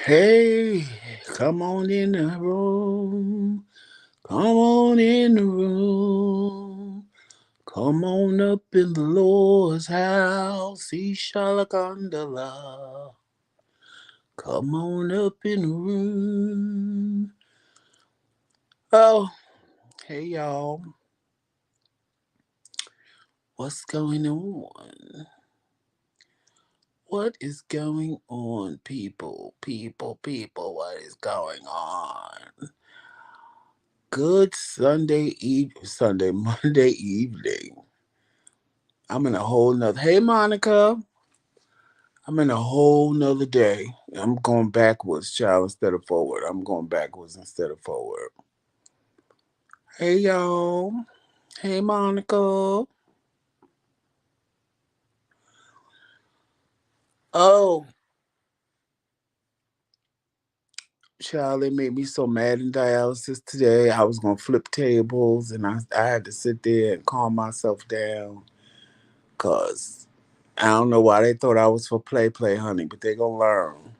Hey, come on in the room. Come on in the room. Come on up in the Lord's house. He shalakandala. Come on up in the room. Oh, hey y'all. What's going on? What is going on, people? People, what is going on? Good Monday evening. I'm in a whole nother. Hey, Monica. I'm in a whole nother day. I'm going backwards, child, instead of forward. I'm going backwards instead of forward. Hey, y'all. Hey, Monica. Oh, child, it made me so mad in dialysis today. I was going to flip tables and I had to sit there and calm myself down because I don't know why they thought I was for play, honey, but they going to learn.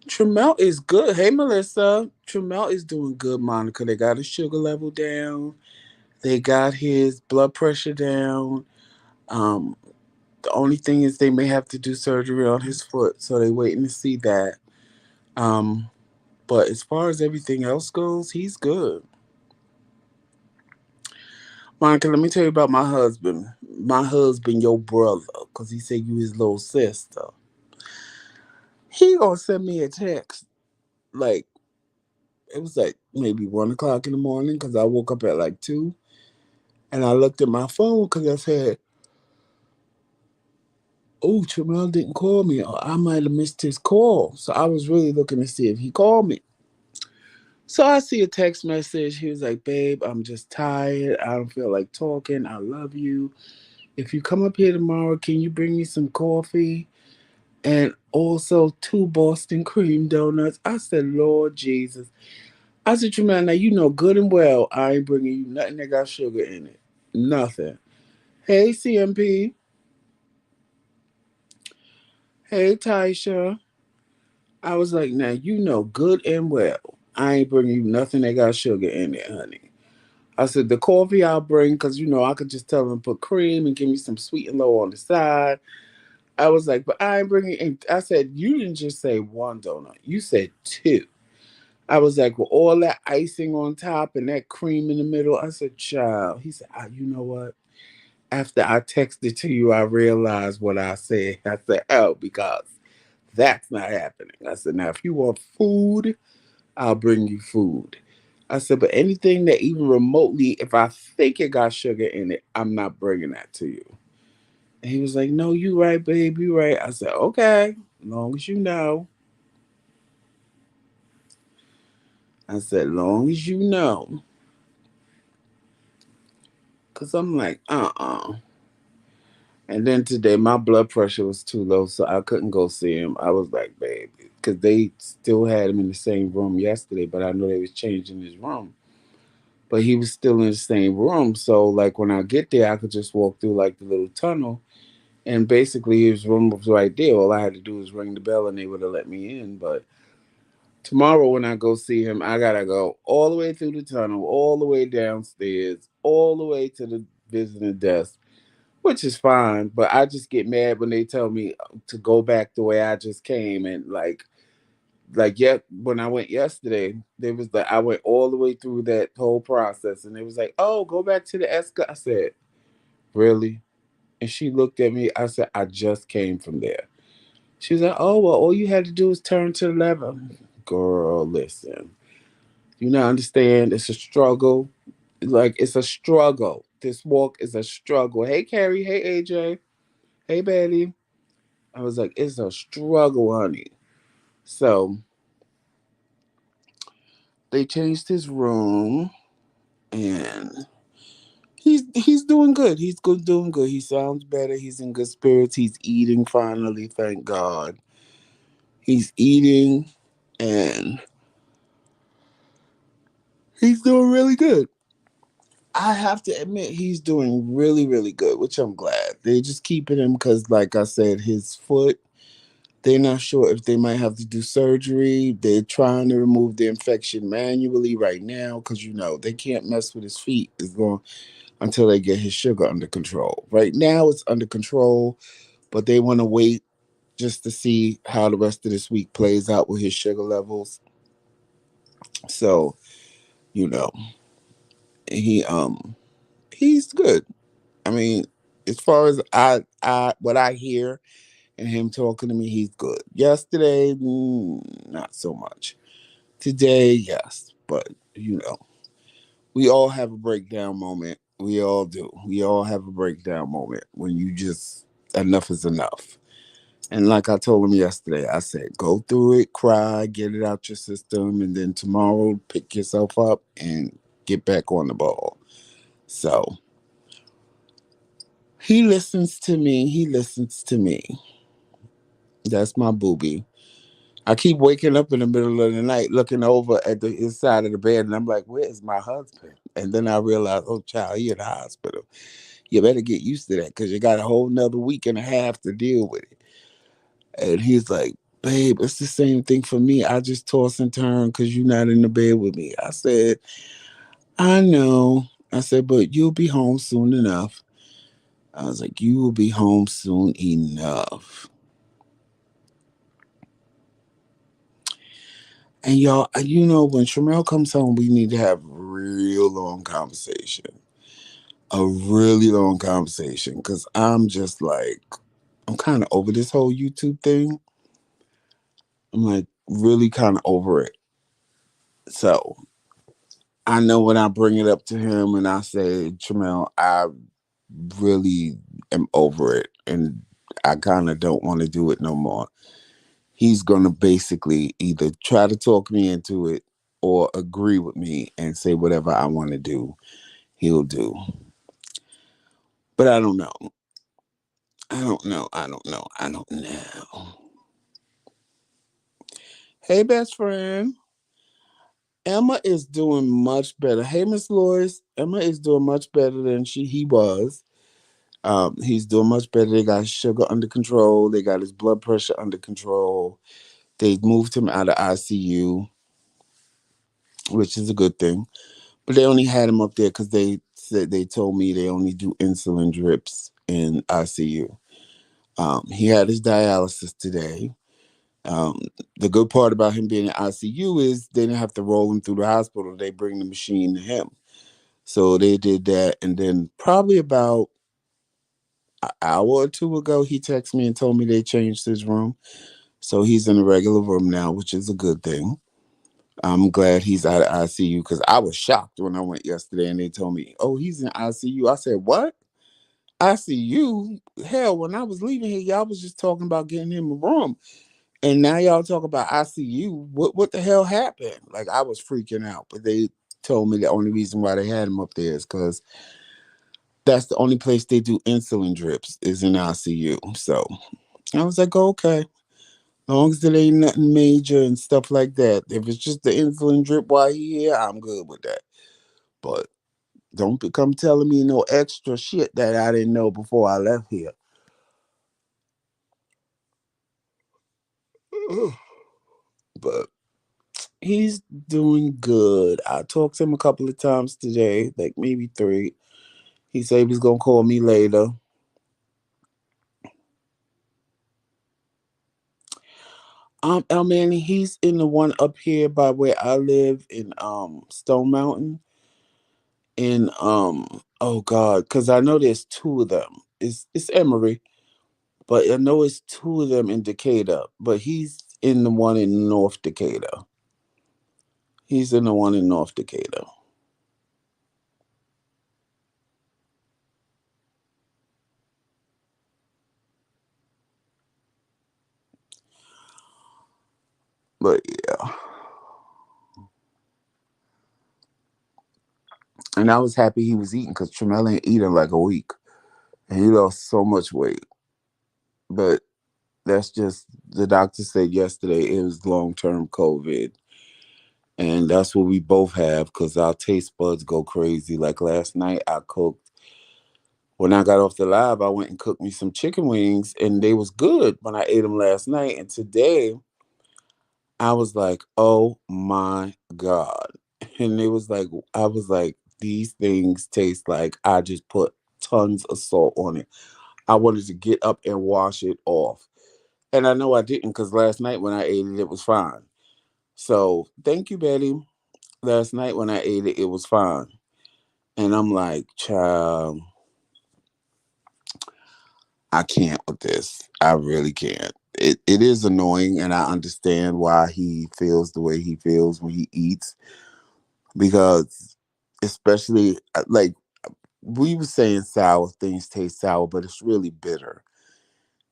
Tremel is good. Hey, Melissa. Tremel is doing good, Monica. They got his sugar level down. They got his blood pressure down. Um, the only thing is they may have to do surgery on his foot, so they're waiting to see that. Um, but as far as everything else goes, he's good. Monica, let me tell you about my husband. My husband, your brother, because he said you his little sister. He gonna send me a text like it was like maybe 1 o'clock in the morning because I woke up at like 2. And I looked at my phone because I said, oh, Jamel didn't call me, or I might have missed his call. So I was really looking to see if he called me. So I see a text message. He was like, babe, I'm just tired. I don't feel like talking. I love you. If you come up here tomorrow, can you bring me some coffee? And also 2 Boston cream donuts. I said, Lord Jesus. I said, Jamel, now you know good and well I ain't bringing you nothing that got sugar in it. Nothing. Hey, CMP. Hey, Taisha. I was like, now you know good and well I ain't bringing you nothing that got sugar in it, honey. I said the coffee I'll bring because I could just tell them put cream and give me some sweet and low on the side. I was like, but I ain't bringing. And I said you didn't just say 1 donut, you said 2. I was like, with all that icing on top and that cream in the middle. I said, child. He said, you know what? After I texted to you, I realized what I said. I said, oh, because that's not happening. I said, now if you want food, I'll bring you food. I said, but anything that even remotely, if I think it got sugar in it, I'm not bringing that to you. And he was like, no, you right, babe, you right. I said, okay, as long as you know. I said, long as you know. Because I'm like, And then today, my blood pressure was too low, so I couldn't go see him. I was like, babe, because they still had him in the same room yesterday, but I know they was changing his room. But he was still in the same room. So like when I get there, I could just walk through like the little tunnel, and basically his room was right there. All I had to do was ring the bell, and they would have let me in. But tomorrow when I go see him, I gotta go all the way through the tunnel, all the way downstairs, all the way to the visiting desk, which is fine. But I just get mad when they tell me to go back the way I just came, and like yet when I went yesterday, there was I went all the way through that whole process, and it was like, oh, go back to the Esca. I said, really? And she looked at me. I said, I just came from there. She was like, oh well, all you had to do is turn to the left. Girl, listen, you not understand. It's a struggle. Like it's a struggle. This walk is a struggle. Hey Carrie. Hey AJ. Hey Betty. I was like, it's a struggle, honey. So they changed his room and he's doing good. He's good, doing good. He sounds better. He's in good spirits. He's eating finally. Thank God. He's eating, and he's doing really good. I have to admit he's doing really, really good, which I'm glad. They're just keeping him because, like I said, his foot. They're not sure if they might have to do surgery. They're trying to remove the infection manually right now because they can't mess with his feet as long until they get his sugar under control. Right now, it's under control, but they want to wait just to see how the rest of this week plays out with his sugar levels. So, you know, he he's good. I mean, as far as I what I hear and him talking to me, he's good. Yesterday, not so much. Today, yes, but you know, we all have a breakdown moment. We all do. We all have a breakdown moment when you just enough is enough. And like I told him yesterday, I said, go through it, cry, get it out your system, and then tomorrow pick yourself up and get back on the ball. So he listens to me. He listens to me. That's my booby. I keep waking up in the middle of the night looking over at the inside of the bed, and I'm like, where is my husband? And then I realize, oh, child, he in the hospital. You better get used to that because you got a whole nother week and a half to deal with it. And he's like, babe, it's the same thing for me. I just toss and turn because you're not in the bed with me. I said, I know. I said, but you'll be home soon enough. I was like, you will be home soon enough. And y'all, when Shamel comes home, we need to have real long conversation. A really long conversation. Cause I'm just like, I'm kind of over this whole YouTube thing. I'm like really kind of over it. So I know when I bring it up to him and I say, Shamel, I really am over it and I kind of don't want to do it no more. He's going to basically either try to talk me into it or agree with me and say whatever I want to do, he'll do. But I don't know. I don't know. I don't know. I don't know. Hey, best friend. Emma is doing much better. Hey, Miss Lois. Emma is doing much better than he was. He's doing much better. They got his sugar under control. They got his blood pressure under control. They moved him out of ICU, which is a good thing. But they only had him up there because they told me they only do insulin drips in ICU. He had his dialysis today. Um, the good part about him being in ICU is they didn't have to roll him through the hospital. They bring the machine to him. So they did that. And then probably about an hour or two ago, he texted me and told me they changed his room. So he's in a regular room now, which is a good thing. I'm glad he's out of ICU because I was shocked when I went yesterday and they told me, oh, he's in ICU. I said, what? ICU? Hell, when I was leaving here, y'all was just talking about getting him a room. And now y'all talk about ICU. What the hell happened? Like, I was freaking out. But they told me the only reason why they had him up there is because that's the only place they do insulin drips is in ICU. So I was like, okay. As long as it ain't nothing major and stuff like that. If it's just the insulin drip while he here, I'm good with that. But don't become telling me no extra shit that I didn't know before I left here. But he's doing good. I talked to him a couple of times today, like maybe three. He said he was gonna call me later. I mean, he's in the one up here by where I live in Stone Mountain. In oh God, because I know there's two of them. It's Emory, but I know it's two of them in Decatur. But he's in the one in North Decatur. He's in the one in North Decatur. But yeah, and I was happy he was eating because Tremel ain't eating like a week, and he lost so much weight. But that's just the doctor said yesterday it was long term COVID, And that's what we both have because our taste buds go crazy. Like last night, I cooked. When I got off the live, I went and cooked me some chicken wings, and they was good when I ate them last night. And today, I was like, "Oh my god!" And it was like, I was like, "These things taste like I just put tons of salt on it." I wanted to get up and wash it off, and I know I didn't because last night when I ate it, it was fine. So thank you, Betty. Last night when I ate it, it was fine. And I'm like, child, I can't with this. I really can't. It is annoying, and I understand why he feels the way he feels when he eats because, especially like we were saying, sour things taste sour, but it's really bitter.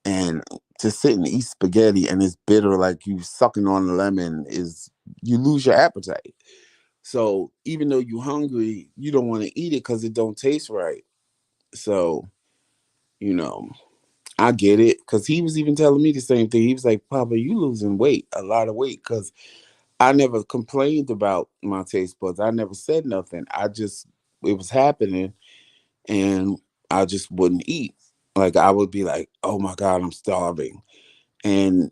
And to sit and eat spaghetti and it's bitter, like you sucking on a lemon, is you lose your appetite. So even though you're hungry, you don't want to eat it because it don't taste right. So you know, I get it because he was even telling me the same thing. He was like, "Papa, you losing weight, a lot of weight." Because I never complained about my taste buds. I never said nothing. I just it was happening, and I just wouldn't eat. Like I would be like, "Oh my god, I'm starving," and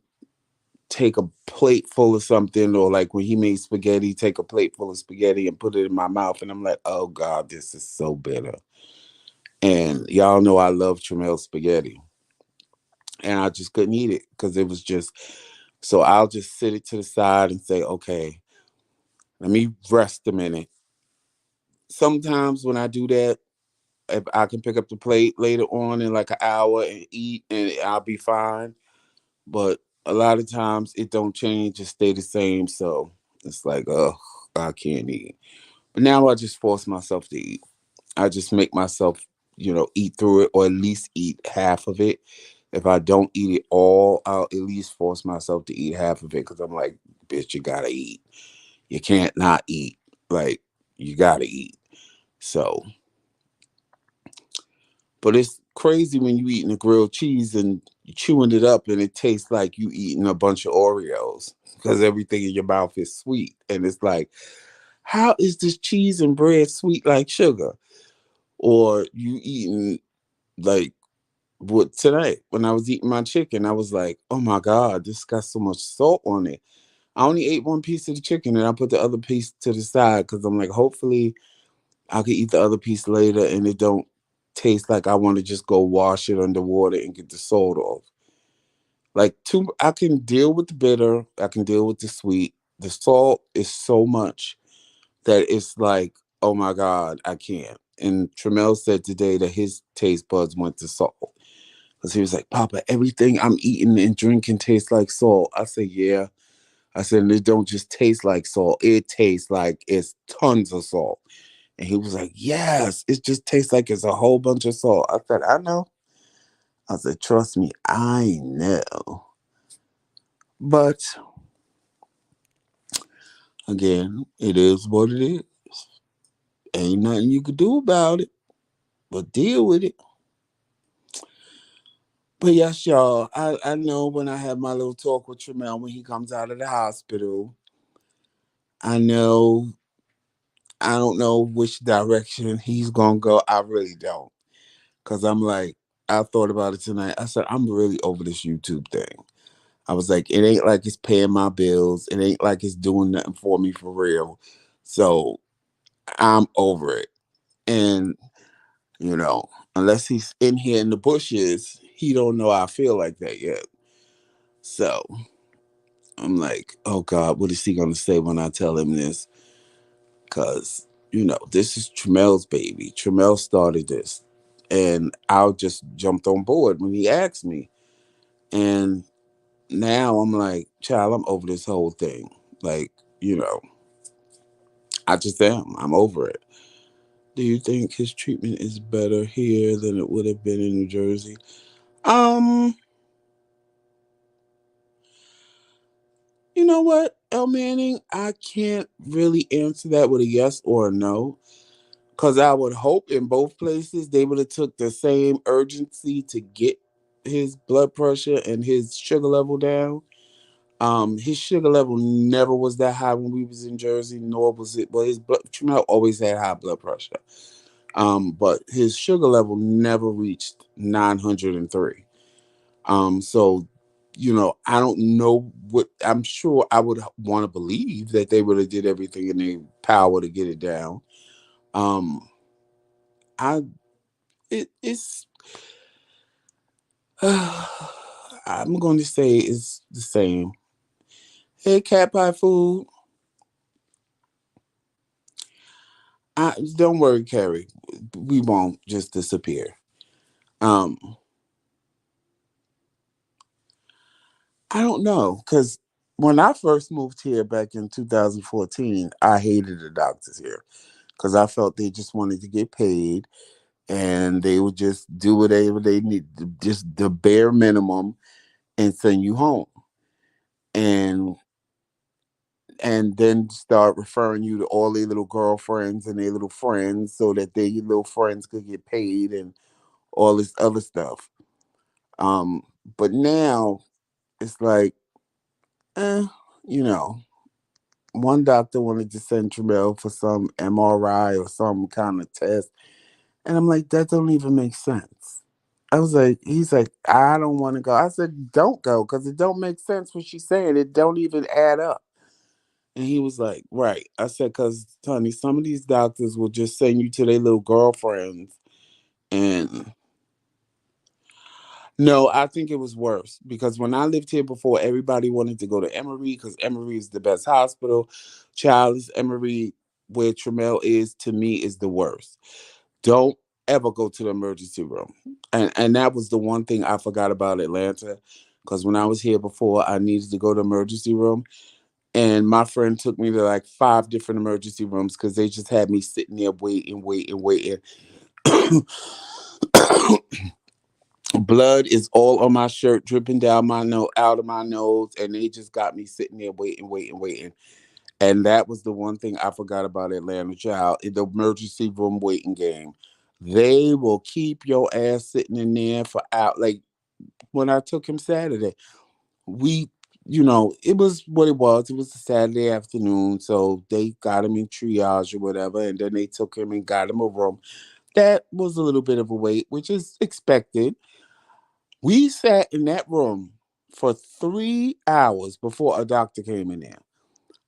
take a plate full of something, or like when he made spaghetti, take a plate full of spaghetti and put it in my mouth, and I'm like, "Oh god, this is so bitter." And y'all know I love Tremel spaghetti, and I just couldn't eat it because it was just. So I'll just sit it to the side and say, "Okay, let me rest a minute." Sometimes when I do that, if I can pick up the plate later on in like an hour and eat, and I'll be fine. But a lot of times it don't change; it stay the same. So it's like, oh, I can't eat. But now I just force myself to eat. I just make myself, eat through it or at least eat half of it. If I don't eat it all, I'll at least force myself to eat half of it because I'm like, bitch, you gotta eat. You can't not eat. Like, you gotta eat. So, but it's crazy when you eating a grilled cheese and you chewing it up and it tastes like you eating a bunch of Oreos because everything in your mouth is sweet. And it's like, how is this cheese and bread sweet like sugar? Or you eating like what tonight when I was eating my chicken, I was like, oh my God, this got so much salt on it. I only ate one piece of the chicken and I put the other piece to the side because I'm like, hopefully I can eat the other piece later and it don't taste like I want to just go wash it under water and get the salt off. Like I can deal with the bitter, I can deal with the sweet. The salt is so much that it's like, oh my God, I can't. And Tremel said today that his taste buds went to salt. Because he was like, Papa, everything I'm eating and drinking tastes like salt. I said, yeah. I said, and it don't just taste like salt. It tastes like it's tons of salt. And he was like, yes, it just tastes like it's a whole bunch of salt. I said, I know. I said, trust me, I know. But again, it is what it is. Ain't nothing you could do about it, but deal with it. But yes, y'all, I know when I have my little talk with Tremel when he comes out of the hospital, I know I don't know which direction he's gonna go. I really don't. Cause I'm like, I thought about it tonight. I said, I'm really over this YouTube thing. I was like, it ain't like it's paying my bills. It ain't like it's doing nothing for me for real. So I'm over it. And, unless he's in here in the bushes, he don't know I feel like that yet. So I'm like, oh God, what is he gonna say when I tell him this? Cause this is Tremel's baby. Tremel started this, and I just jumped on board when he asked me. And now I'm like, child, I'm over this whole thing. Like, you know, I just am. I'm over it. Do you think his treatment is better here than it would have been in New Jersey? Um, you know what, El Manning, I can't really answer that with a yes or a no. Cause I would hope in both places they would have took the same urgency to get his blood pressure and his sugar level down. His sugar level never was that high when we was in Jersey, nor was it. Well, his blood, Tramel always had high blood pressure. But his sugar level never reached 903. So, I don't know what. I'm sure I would want to believe that they would have did everything in their power to get it down. Um, I it's I'm going to say it's the same. Hey, cat pie food. Don't worry, Carrie. We won't just disappear. Um, I don't know because when I first moved here back in 2014, I hated the doctors here because I felt they just wanted to get paid and they would just do whatever they need, just the bare minimum, and send you home. And then start referring you to all their little girlfriends and their little friends so that their little friends could get paid and all this other stuff. Um, but now it's like, eh, you know, one doctor wanted to send Tramel for some MRI or some kind of test. And I'm like, that don't even make sense. I was like, he's like, I don't want to go. I said, don't go because it don't make sense what she's saying. It don't even add up. And he was like, right. I said, because, Tony, some of these doctors will just send you to their little girlfriends. And no, I think it was worse because when I lived here before, everybody wanted to go to Emory because Emory is the best hospital. Charles Emory, where Trammell is, to me, is the worst. Don't ever go to the emergency room. And that was the one thing I forgot about Atlanta because when I was here before, I needed to go to the emergency room. And my friend took me to like five different emergency rooms because they just had me sitting there waiting, waiting, waiting. Blood is all on my shirt, dripping down my nose, out of my nose, and they just got me sitting there waiting, waiting, waiting. And that was the one thing I forgot about Atlanta, child. In the emergency room waiting game, they will keep your ass sitting in there for out. Like when I took him Saturday, we, it was what it was. It was a Saturday afternoon, so they got him in triage or whatever, and then they took him and got him a room. That was a little bit of a wait, which is expected. We sat in that room for 3 hours before a doctor came in there.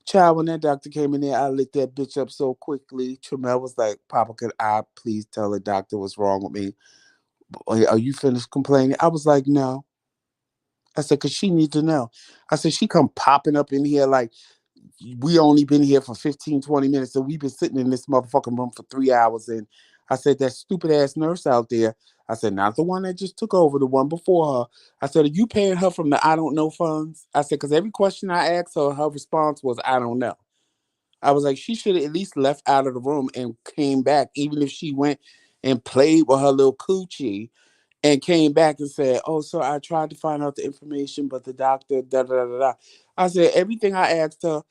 Child, when that doctor came in there, I lit that bitch up so quickly. Tramel was like, Papa, could I please tell the doctor what's wrong with me? Are you finished complaining? I was like, no. I said, because she needs to know. I said, she come popping up in here like, we only been here for 15, 20 minutes. So we've been sitting in this motherfucking room for 3 hours. And I said, that stupid ass nurse out there. I said, not the one that just took over, the one before her. I said, are you paying her from the I don't know funds? I said, because every question I asked her, her response was, I don't know. I was like, she should have at least left out of the room and came back, even if she went and played with her little coochie and came back and said, "Oh, so I tried to find out the information, but the doctor, da da da da." Da." I said, everything I asked her,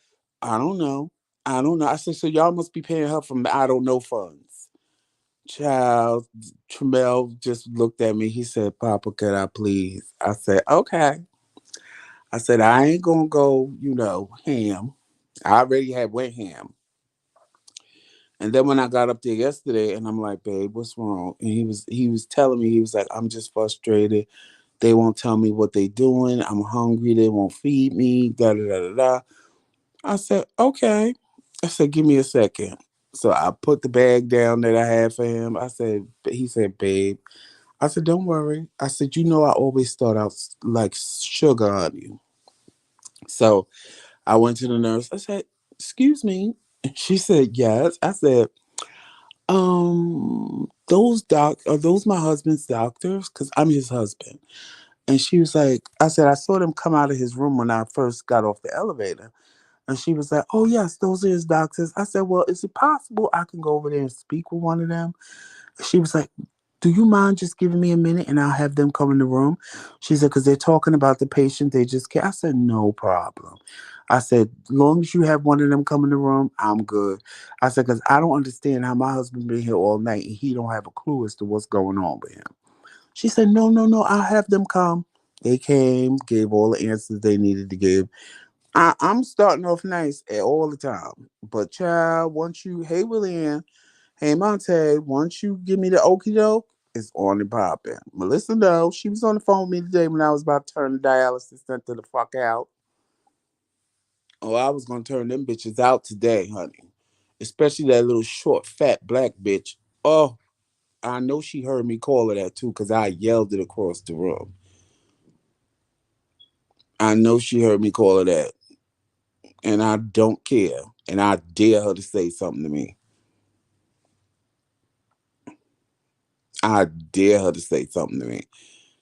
I don't know. I don't know. I said, so y'all must be paying her from the I don't know funds. Child, Tramel just looked at me. He said, Papa, could I please? I said, okay. I said, I ain't gonna go, ham. I already had went ham. And then when I got up there yesterday and I'm like, babe, what's wrong? And he was telling me, he was like, I'm just frustrated. They won't tell me what they doing. I'm hungry. They won't feed me. Da da da da da. I said, okay. I said, give me a second. So I put the bag down that I had for him. He said, babe. I said, don't worry. I said, I always start out like sugar on you. So I went to the nurse. I said, excuse me. She said, yes. I said, those are those my husband's doctors? Because I'm his husband. And she was like, I said, I saw them come out of his room when I first got off the elevator. And she was like, oh, yes, those are his doctors. I said, well, is it possible I can go over there and speak with one of them? She was like, do you mind just giving me a minute and I'll have them come in the room? She said, because they're talking about the patient they just came. I said, no problem. I said, long as you have one of them come in the room, I'm good. I said, because I don't understand how my husband been here all night and he don't have a clue as to what's going on with him. She said, no, no, no, I'll have them come. They came, gave all the answers they needed to give. I'm starting off nice all the time. But child, once you, hey William, hey Monte, once you give me the okie doke, it's on and popping. Melissa, no, she was on the phone with me today when I was about to turn the dialysis center the fuck out. Oh, I was gonna turn them bitches out today, honey. Especially that little short, fat black bitch. Oh, I know she heard me call her that too, because I yelled it across the room. I know she heard me call her that. And I don't care. And I dare her to say something to me. I dare her to say something to me.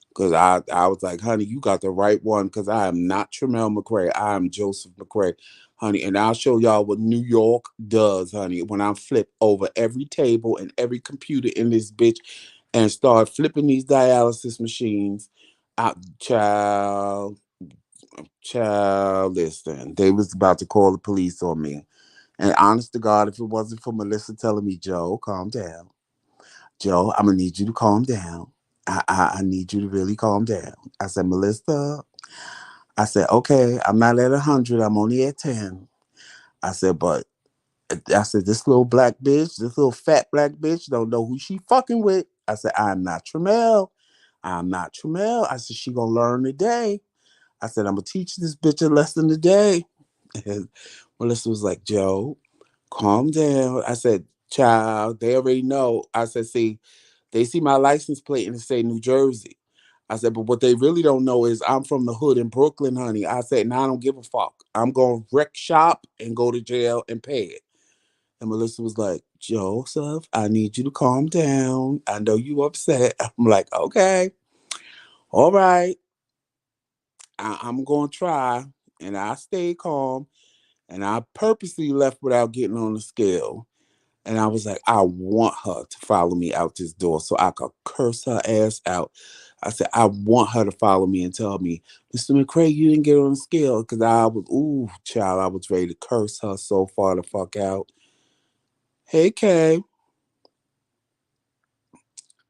Because I was like, honey, you got the right one. Because I am not Tremel McRae. I am Joseph McRae, honey. And I'll show y'all what New York does, honey. When I flip over every table and every computer in this bitch and start flipping these dialysis machines, child, child, listen. They was about to call the police on me. And honest to God, if it wasn't for Melissa telling me, Joe, calm down. Joe, I'm gonna need you to calm down. I need you to really calm down. I said, Melissa, I said, okay, I'm not at 100, I'm only at 10. I said, but I said, this little black bitch, this little fat black bitch don't know who she fucking with. I said, I'm not Tremel. I'm not Tremel. I said, she gonna learn today. I said, I'm gonna teach this bitch a lesson today. And Melissa was like, Joe, calm down. I said, child, they already know. I said, see, they see my license plate and it say New Jersey. I said, but what they really don't know is I'm from the hood in Brooklyn, honey. I said, now I don't give a fuck. I'm going to wreck shop and go to jail and pay it. And Melissa was like, Joseph, I need you to calm down. I know you upset. I'm like, okay, all right. I'm going to try. And I stayed calm. And I purposely left without getting on the scale. And I was like, I want her to follow me out this door so I could curse her ass out. I said, I want her to follow me and tell me, Mr. McRae, you didn't get on the scale. Because I was, ooh, child, I was ready to curse her so far the fuck out. Hey, Kay.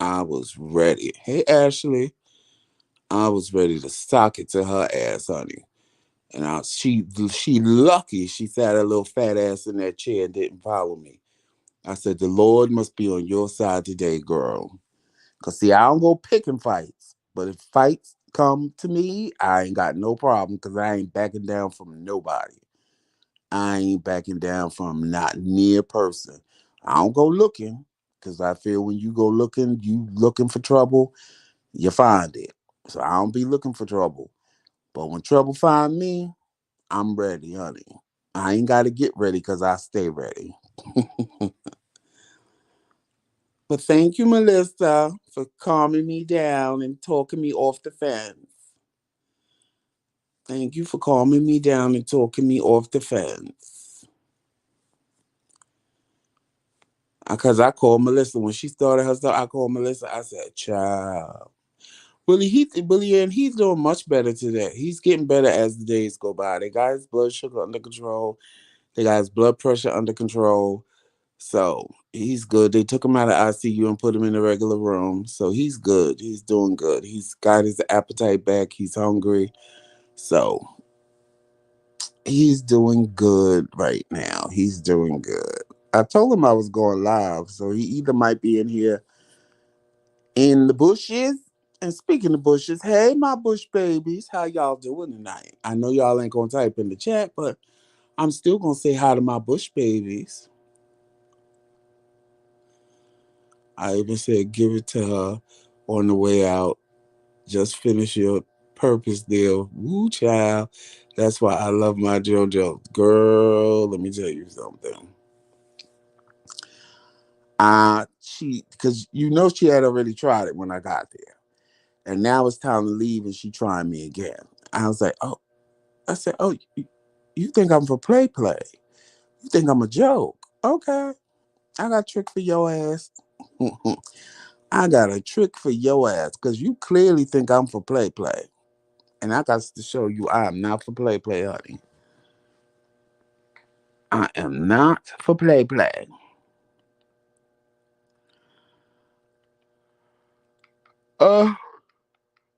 I was ready. Hey, Ashley. I was ready to sock it to her ass, honey. And she lucky she sat her little fat ass in that chair and didn't follow me. I said, the Lord must be on your side today, girl. Cause see, I don't go picking fights, but if fights come to me, I ain't got no problem because I ain't backing down from nobody. I ain't backing down from not near person. I don't go looking because I feel when you go looking, you looking for trouble, you find it. So I don't be looking for trouble. But when trouble find me, I'm ready, honey. I ain't got to get ready because I stay ready. But thank you, Melissa, for calming me down and talking me off the fence. Thank you for calming me down and talking me off the fence. Because I called Melissa when she started her stuff. I called Melissa. I said, "Child, Willie, and he's doing much better today. He's getting better as the days go by. They got his blood sugar under control. They got his blood pressure under control. So he's good. They took him out of ICU and put him in a regular room. So he's good. He's doing good. He's got his appetite back. He's hungry. So he's doing good right now. He's doing good. I told him I was going live, so he either might be in here in the bushes. And speaking of bushes, hey, my bush babies, how y'all doing tonight? I know y'all ain't gonna type in the chat, but I'm still gonna say hi to my bush babies. I even said give it to her on the way out. Just finish your purpose deal. Woo, child. That's why I love my JoJo. Girl, let me tell you something. She, because you know she had already tried it when I got there. And now it's time to leave and she trying me again. I was like, oh, I said, oh, you think I'm for play? You think I'm a joke? Okay. I got a trick for your ass. I got a trick for your ass because you clearly think I'm for play. And I got to show you I am not for play, honey. I am not for play. Uh,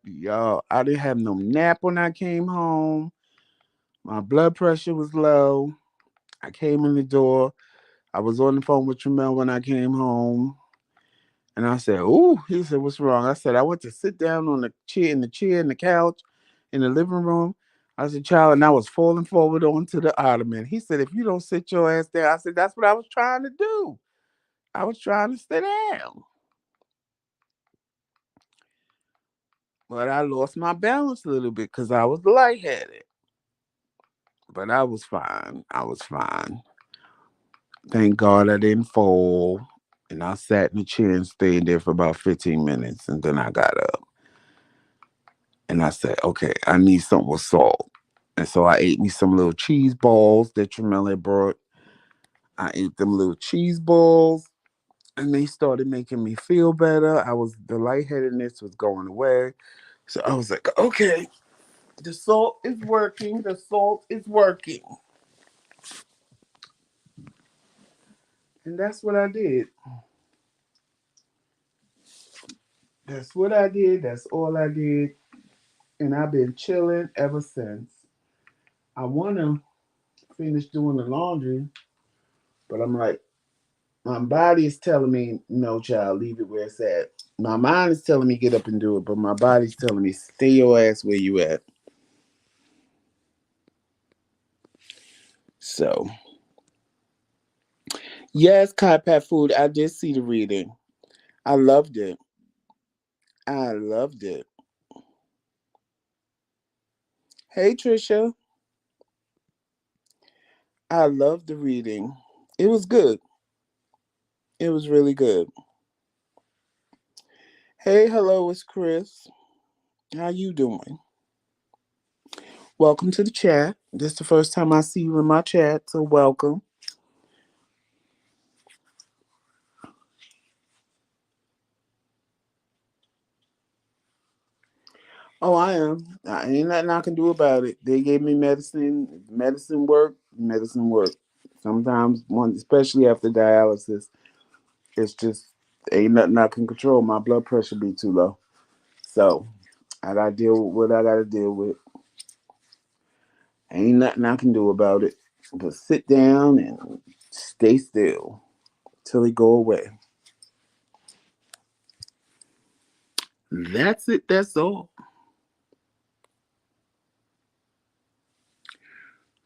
Y'all, I didn't have no nap when I came home. My blood pressure was low. I came in the door. I was on the phone with Tramel when I came home. And I said, "Ooh," he said, "What's wrong?" I said, "I went to sit down on the chair in the couch in the living room." I said, "Child," and I was falling forward onto the ottoman. He said, "If you don't sit your ass down," I said, "That's what I was trying to do. I was trying to sit down." But I lost my balance a little bit because I was lightheaded. But I was fine. I was fine. Thank God I didn't fall. And I sat in the chair and stayed there for about 15 minutes. And then I got up and I said, okay, I need something with salt. And so I ate me some little cheese balls that Tramel had brought. I ate them little cheese balls and they started making me feel better. The lightheadedness was going away. So I was like, okay, the salt is working. The salt is working. And that's what I did. That's what I did. That's all I did. And I've been chilling ever since. I want to finish doing the laundry, but I'm like, my body is telling me, no, child, leave it where it's at. My mind is telling me get up and do it, but my body's telling me stay your ass where you at. So, yes, Pat Food, I did see the reading. I loved it. I loved it. Hey, Trisha, I loved the reading. It was good. It was really good. Hey, hello, it's Chris. How you doing? Welcome to the chat. This is the first time I see you in my chat, so welcome. Oh, I am. I ain't nothing I can do about it. They gave me medicine. Medicine work. Medicine work. Sometimes, one, especially after dialysis, it's just ain't nothing I can control. My blood pressure be too low, so I gotta deal with what I gotta deal with. Ain't nothing I can do about it. But sit down and stay still till it go away. That's it. That's all.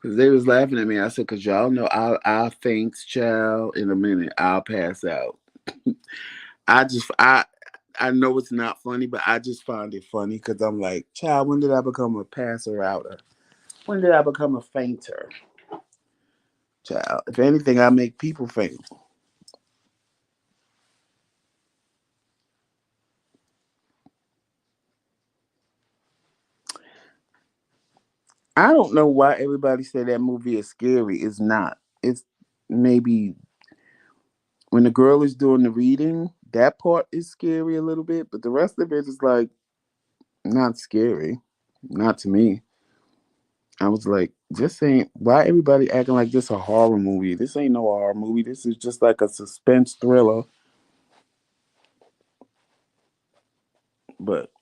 Cause they was laughing at me. I said, "Cause y'all know I'll faint, child. In a minute, I'll pass out." I just I know it's not funny, but I just find it funny because I'm like, child, when did I become a passer outer? When did I become a fainter? Child, if anything, I make people faint. I don't know why everybody say that movie is scary. It's not. It's maybe when the girl is doing the reading, that part is scary a little bit, but the rest of it is like not scary. Not to me. I was like, this ain't why everybody acting like this a horror movie. This ain't no horror movie. This is just like a suspense thriller. But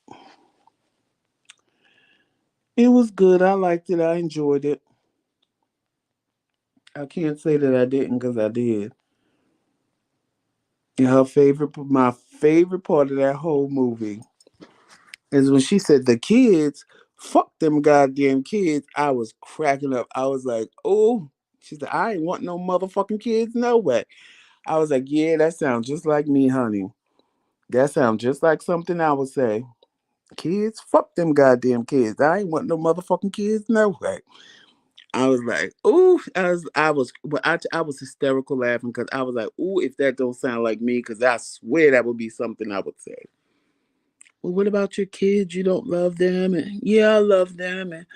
it was good. I liked it. I enjoyed it. I can't say that I didn't because I did. And my favorite part of that whole movie is when she said the kids, fuck them goddamn kids. I was cracking up. I was like, oh, she said, I ain't want no motherfucking kids no way. I was like, yeah, that sounds just like me, honey. That sounds just like something I would say. Kids, fuck them goddamn kids. I ain't want no motherfucking kids no way. I was like, ooh, I was hysterical laughing because I was like, ooh, if that don't sound like me, because I swear that would be something I would say. Well, what about your kids? You don't love them? And yeah, I love them. And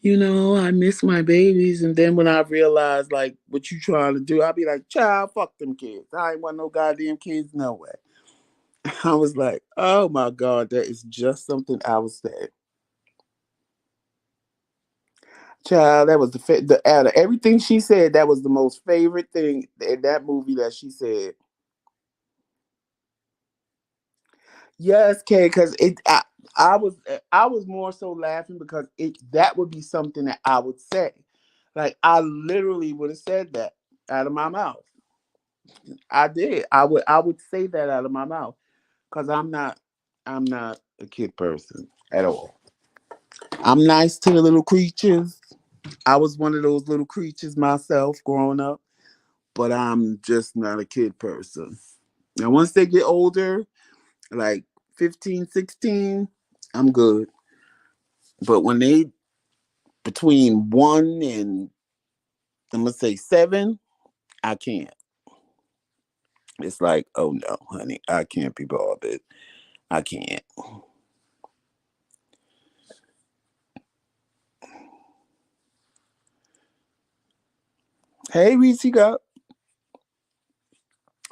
I miss my babies. And then when I realize like what you trying to do, I'll be like, child, fuck them kids. I ain't want no goddamn kids, no way. I was like, oh my God, that is just something I would say. Child, that was the out of everything she said, that was the most favorite thing in that movie that she said. Yes, Kay, because I was more so laughing because that would be something that I would say. Like I literally would have said that out of my mouth. I did. I would say that out of my mouth because I'm not a kid person at all. I'm nice to the little creatures. I was one of those little creatures myself growing up, but I'm just not a kid person. Now once they get older, like 15, 16, I'm good. But when they between 1 and I'm gonna say 7, I can't. It's like, oh no, honey, I can't be bothered. I can't. Hey, Reese, got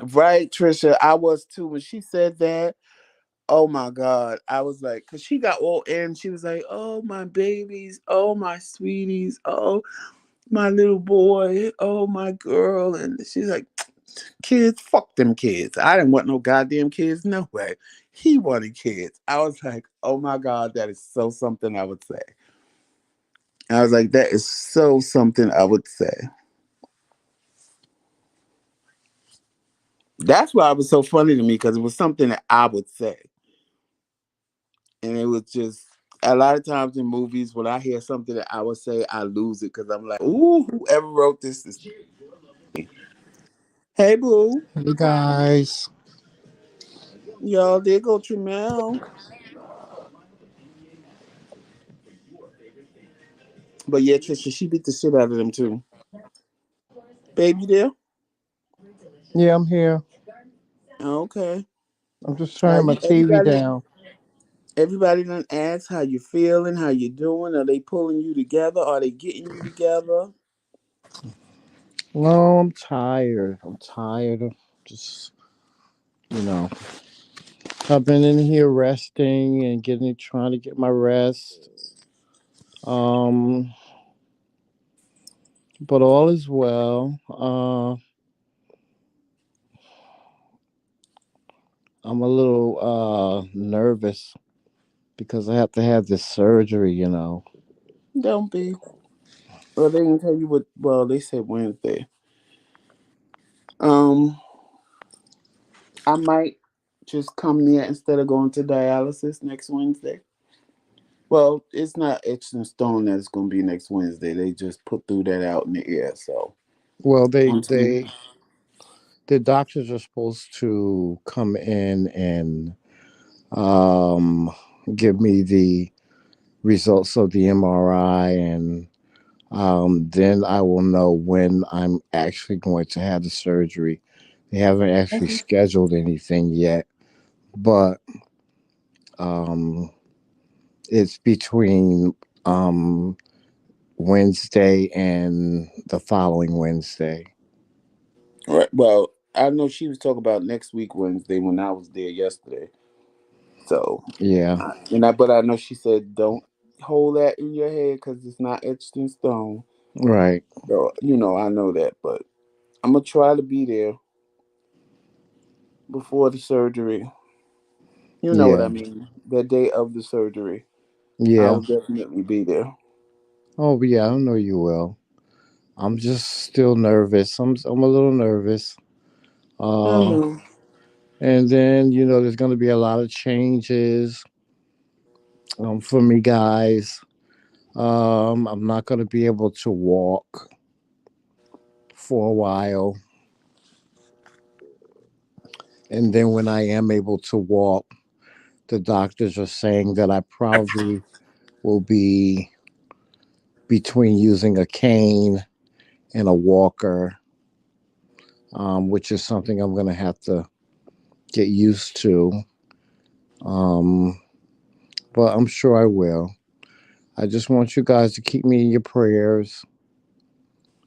right, Trisha. I was too when she said that. Oh my God, I was like, cause she got all in. She was like, "Oh my babies, oh my sweeties, oh my little boy, oh my girl," and she's like, "Kids, fuck them kids. I didn't want no goddamn kids, no way." He wanted kids. I was like, "Oh my God, that is so something I would say." I was like, "That is so something I would say." That's why it was so funny to me because it was something that I would say. And it was just a lot of times in movies when I hear something that I would say, I lose it because I'm like, ooh, whoever wrote this is. Hey, boo, Hey guys. y'all, there go Tramel. But yeah, Trisha, she beat the shit out of them too. Baby, there. Yeah, I'm here. Okay. I'm just turning my You, TV down. everybody done ask how you feeling, how you doing. Are they pulling you together? Are they getting you together? No, I'm tired. I'm tired of just, you know, I've been in here resting and trying to get my rest. Um, but all is well. I'm a little nervous because I have to have this surgery. Don't be. Well, they didn't tell you what. Well, they said Wednesday. Um, I might just come there instead of going to dialysis next Wednesday. Well, it's not etched in stone that it's going to be next Wednesday. They just put through that out in the air. So, Well, I'm seeing- the doctors are supposed to come in and um give me the results of the MRI, and then I will know when I'm actually going to have the surgery. They haven't actually okay. scheduled anything yet, but um, it's between um, Wednesday and the following Wednesday. Right. Well, I know she was talking about next week Wednesday when I was there yesterday. So, Yeah, but I know she said don't hold that in your head because it's not etched in stone. right. So, I know that, but I'm gonna try to be there before the surgery. You know what Yeah, I mean? The day of the surgery, yeah. I'll definitely be there. Oh, yeah. I know you will. I'm just still nervous. I'm a little nervous. I Uh, know. and then there's going to be a lot of changes for me, guys. I'm not going to be able to walk for a while. And then when I am able to walk, the doctors are saying that I probably will be between using a cane and a walker, which is something I'm going to have to get used to. Um, but I'm sure I will. I just want you guys to keep me in your prayers.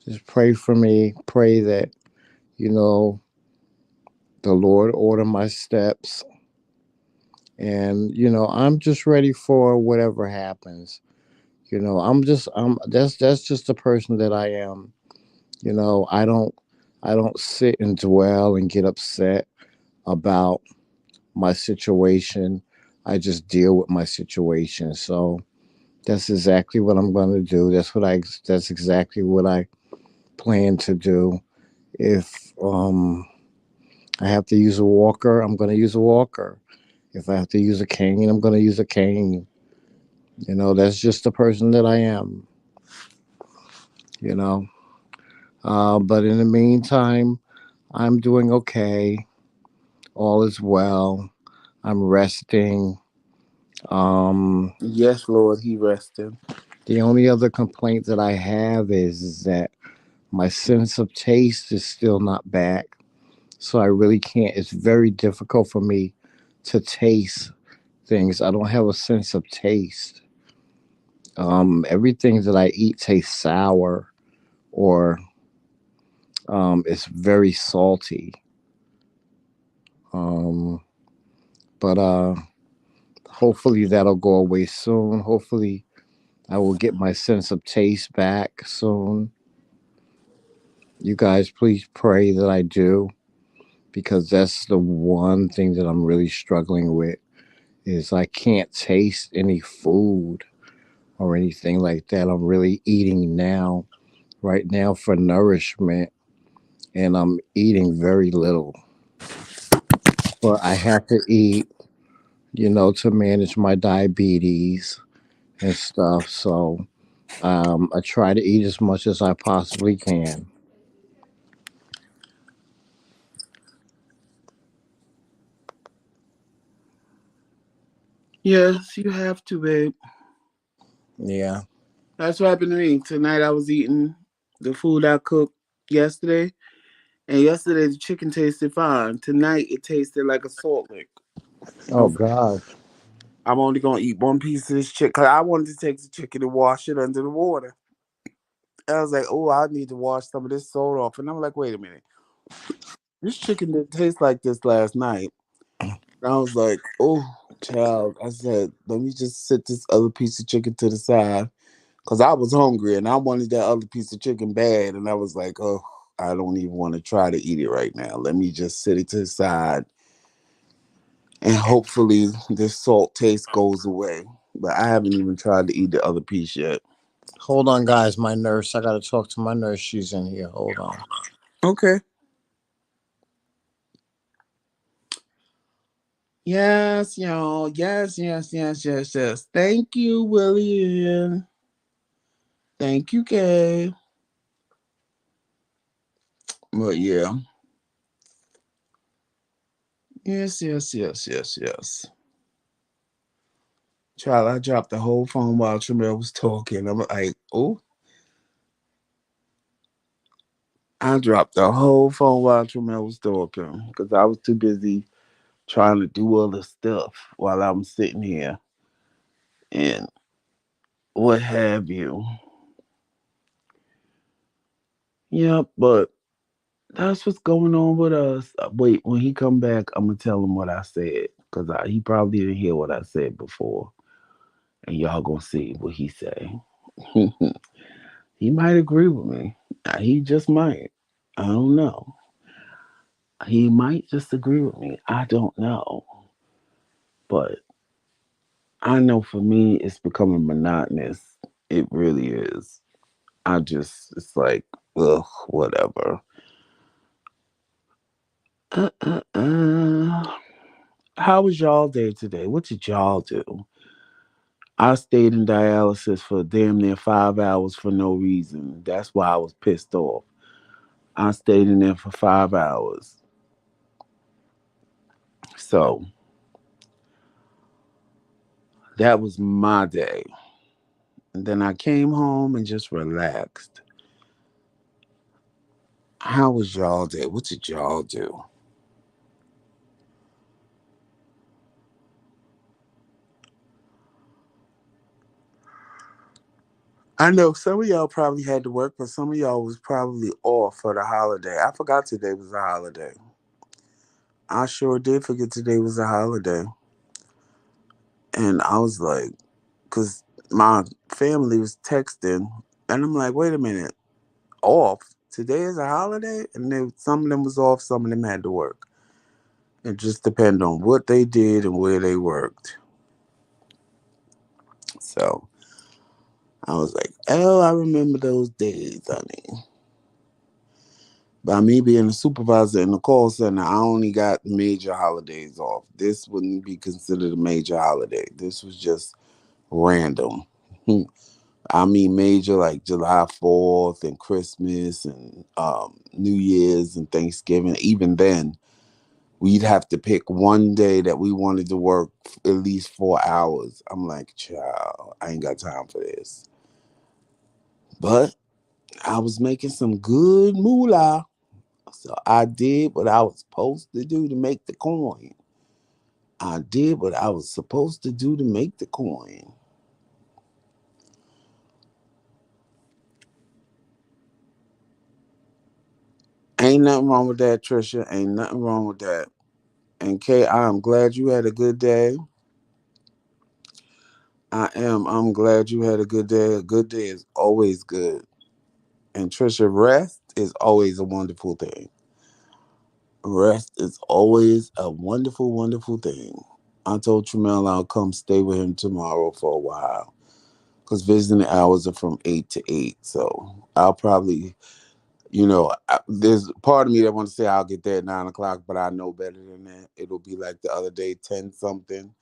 Just pray for me. Pray that, you know, the Lord order my steps. And, I'm just ready for whatever happens. That's just the person that I am. I don't sit and dwell and get upset about my situation. I just deal with my situation. So that's exactly what I'm going to do. That's exactly what I plan to do. If I have to use a walker, I'm going to use a walker. If I have to use a cane, I'm going to use a cane. That's just the person that I am, you know. But in the meantime, I'm doing okay. All is well. I'm resting. Um, Yes, Lord, he rested. the only other complaint that I have is that my sense of taste is still not back. So I really can't, it's very difficult for me to taste things. I don't have a sense of taste. Everything that I eat tastes sour or it's very salty. Um, but hopefully that'll go away soon. Hopefully I will get my sense of taste back soon. You guys, please pray that I do because that's the one thing that I'm really struggling with is I can't taste any food or anything like that. I'm really eating now, right now for nourishment, and I'm eating very little. But I have to eat, to manage my diabetes and stuff. So I try to eat as much as I possibly can. Yes, you have to, babe. Yeah. That's what happened to me. Tonight I was eating the food I cooked yesterday. And yesterday the chicken tasted fine. Tonight it tasted like a salt lick. I Oh was like, gosh. I'm only gonna eat one piece of this chicken because I wanted to take the chicken and wash it under the water. I was like, oh, I need to wash some of this salt off. And I'm like, wait a minute, this chicken didn't taste like this last night. And I was like, oh, child. I said, let me just set this other piece of chicken to the side because I was hungry and I wanted that other piece of chicken bad. And I was like, oh, I don't even want to try to eat it right now. Let me just set it to the side and hopefully this salt taste goes away. But I haven't even tried to eat the other piece yet. Hold on, guys. My nurse. I gotta talk to my nurse. She's in here. Hold on. Okay. Yes, y'all. Yes, yes, yes, yes, yes. Thank you, William. Thank you, Kay. But yeah. Yes, yes, yes, yes, yes. Child, I dropped the whole phone while Tramel was talking. I'm like, oh, I dropped the whole phone while Tramel was talking because I was too busy trying to do other stuff while I'm sitting here and what have you. Yeah, but that's what's going on with us. Wait, when he come back, I'm gonna tell him what I said because he probably didn't hear what I said before, and y'all gonna see what he say. He might agree with me. He just might. I don't know. He might just agree with me. I don't know. But I know for me, it's becoming monotonous. It really is. It's like, ugh, whatever. Uh, uh, uh. How was y'all day today? What did y'all do? I stayed in dialysis for damn near 5 hours for no reason. That's why I was pissed off. I stayed in there for 5 hours. So that was my day. And then I came home and just relaxed. How was y'all day? What did y'all do? I know some of y'all probably had to work, but some of y'all was probably off for the holiday. I forgot today was a holiday. I sure did forget today was a holiday. And I was like, because my family was texting, and I'm like, wait a minute, off? Today is a holiday? And some of them was off, some of them had to work. It just depended on what they did and where they worked. So I was like, oh, I remember those days, honey. By me being a supervisor in the call center, I only got major holidays off. This wouldn't be considered a major holiday. This was just random. I mean, major like July 4th and Christmas and New Year's and Thanksgiving. Even then, we'd have to pick one day that we wanted to work at least 4 hours. I'm like, child, I ain't got time for this. But I was making some good moolah. So I did what I was supposed to do to make the coin. I did what I was supposed to do to make the coin. Ain't nothing wrong with that, Trisha. Ain't nothing wrong with that. And Kay, I am glad you had a good day. I am. I'm glad you had a good day. A good day is always good. And Trisha, rest is always a wonderful thing. Rest is always a wonderful, wonderful thing. I told Tramel I'll come stay with him tomorrow for a while because visiting hours are from 8 to 8. So I'll probably, there's part of me that wants to say I'll get there at 9 o'clock, but I know better than that. It'll be like the other day, 10 something.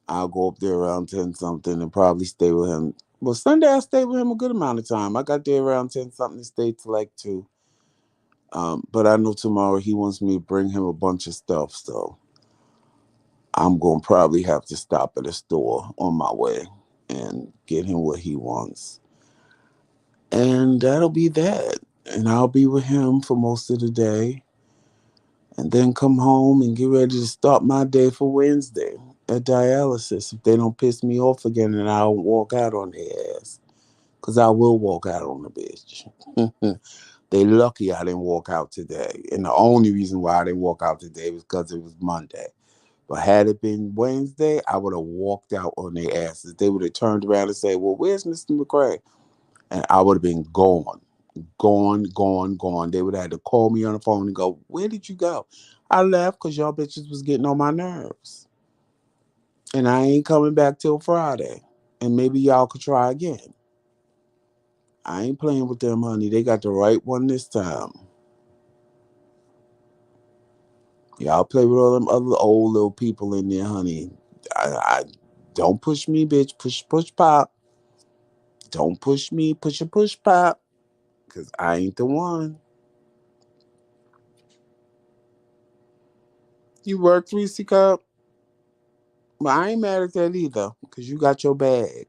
I'll go up there around 10 something and probably stay with him. Well, Sunday I stayed with him a good amount of time. I got there around 10 something and stayed till like 2. But I know tomorrow he wants me to bring him a bunch of stuff. So I'm going to probably have to stop at a store on my way and get him what he wants. And that'll be that. And I'll be with him for most of the day and then come home and get ready to start my day for Wednesday at dialysis if they don't piss me off again and I don't walk out on their ass. Because I will walk out on the bitch. They lucky I didn't walk out today. And the only reason why I didn't walk out today was because it was Monday. But had it been Wednesday, I would have walked out on their asses. They would have turned around and said, well, where's Mr. McRae? And I would have been gone. Gone, gone, gone. They would have had to call me on the phone and go, where did you go? I left because y'all bitches was getting on my nerves. And I ain't coming back till Friday. And maybe y'all could try again. I ain't playing with them, honey. They got the right one this time. Y'all play with all them other old little people in there, honey. I don't push me, bitch. Push, pop. Don't push me. Push, pop. Cause I ain't the one. You work 3C cup. But I ain't mad at that either. Cause you got your bag.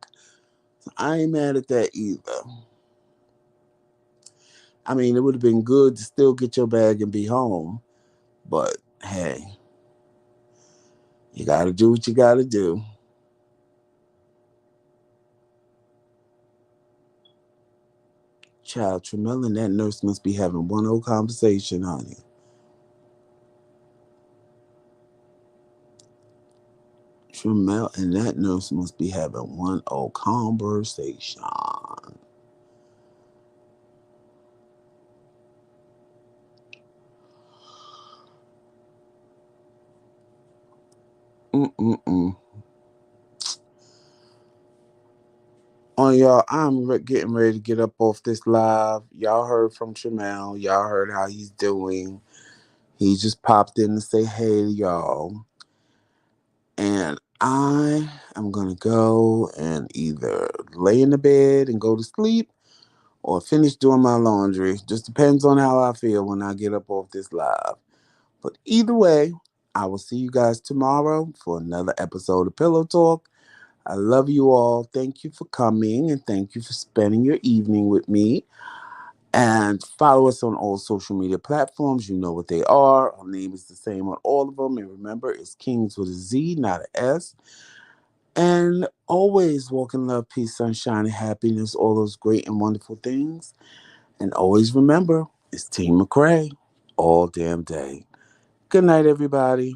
I ain't mad at that either. I mean, it would have been good to still get your bag and be home. But hey, you gotta do what you gotta do. Child, Tremel and that nurse must be having one old conversation, honey. Tremel and that nurse must be having one old conversation. Mm-mm-mm. Oh, y'all, getting ready to get up off this live. Y'all heard from Tremel. Y'all heard how he's doing. He just popped in to say hey, y'all. And I am going to go and either lay in the bed and go to sleep or finish doing my laundry. Just depends on how I feel when I get up off this live. But either way, I will see you guys tomorrow for another episode of Pillow Talk. I love you all. Thank you for coming and thank you for spending your evening with me. And follow us on all social media platforms. You know what they are. Our name is the same on all of them. And remember, it's Kingz with a Z, not a S. And always walk in love, peace, sunshine, and happiness, all those great and wonderful things. And always remember, it's Team McRae all damn day. Good night, everybody.